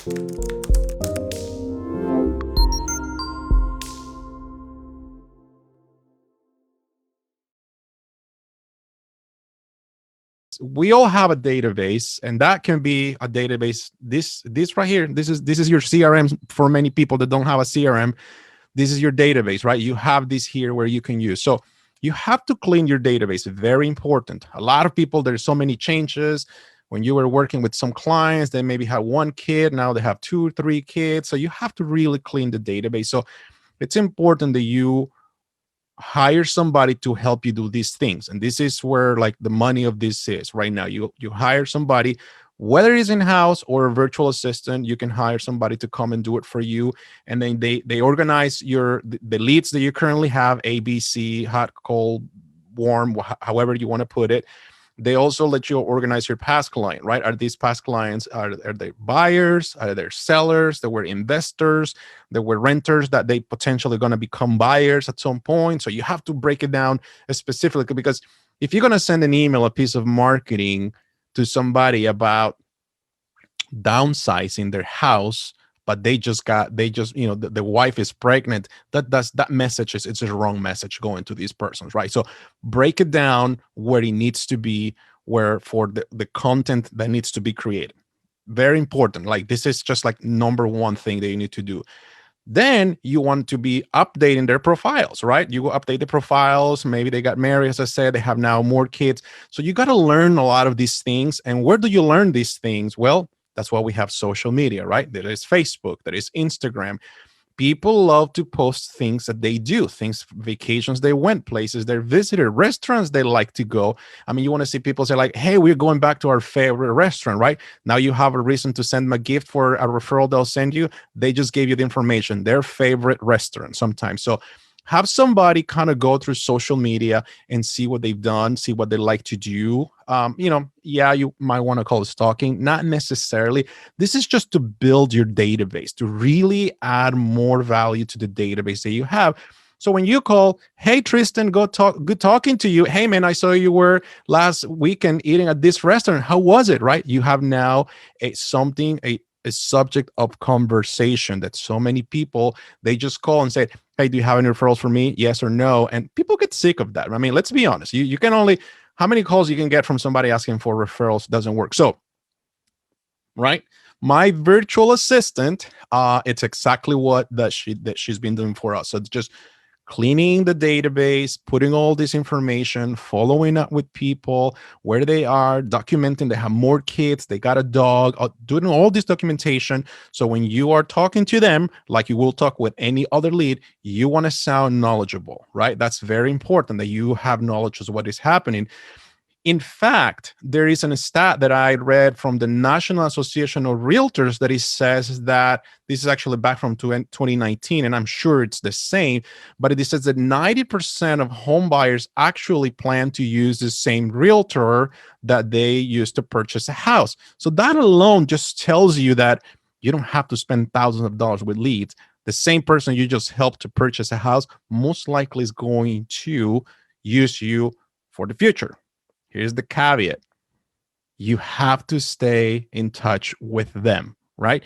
We all have a database, and that can be a database. This right here, this is your CRM. For many people that don't have a CRM, this is your database, right? You have this here where you can use. So you have to clean your database. Very important. A lot of people, there's so many changes. When you were working with some clients, they maybe had one kid, now they have 2 or 3 kids. So you have to really clean the database. So it's important that you hire somebody to help you do these things. And this is where like the money of this is right now. You hire somebody, whether it's in-house or a virtual assistant. You can hire somebody to come and do it for you. And then they organize the leads that you currently have, ABC, hot, cold, warm, however you want to put it. They also let you organize your past client, right? Are these past clients, are they buyers? Are they sellers? They were investors? They were renters that they potentially going to become buyers at some point. So you have to break it down specifically, because if you're going to send an email, a piece of marketing to somebody about downsizing their house, but the wife is pregnant, that message is, it's a wrong message going to these persons, right? So break it down where it needs to be, where for the content that needs to be created. Very important. Like this is just like number one thing that you need to do. Then you want to be updating their profiles, right? You will update the profiles. Maybe they got married, as I said, they have now more kids. So you got to learn a lot of these things. And where do you learn these things? Well, that's why we have social media, right? There is Facebook, there is Instagram. People love to post things that they do, things, vacations they went, places they visited, restaurants they like to go. I mean, you want to see people say like, hey, we're going back to our favorite restaurant, right? Now you have a reason to send them a gift for a referral they'll send you. They just gave you the information, their favorite restaurant sometimes. So have somebody kind of go through social media and see what they've done, see what they like to do. Yeah, you might want to call it stalking, not necessarily. This is just to build your database, to really add more value to the database that you have. So when you call, hey, Tristan, good talking to you. Hey, man, I saw you were last weekend eating at this restaurant. How was it, right? You have now a subject of conversation that so many people, they just call and say, hey, do you have any referrals for me? Yes or no. And people get sick of that. I mean, let's be honest. You can only, how many calls you can get from somebody asking for referrals doesn't work. So, right, my virtual assistant, it's exactly what she's been doing for us. So it's just cleaning the database, putting all this information, following up with people, where they are, documenting they have more kids, they got a dog, doing all this documentation. So when you are talking to them, like you will talk with any other lead, you want to sound knowledgeable, right? That's very important that you have knowledge of what is happening. In fact, there is a stat that I read from the National Association of Realtors that it says that this is actually back from 2019, and I'm sure it's the same, but it says that 90% of home buyers actually plan to use the same realtor that they used to purchase a house. So that alone just tells you that you don't have to spend thousands of dollars with leads. The same person you just helped to purchase a house most likely is going to use you for the future. Here's the caveat. You have to stay in touch with them, right?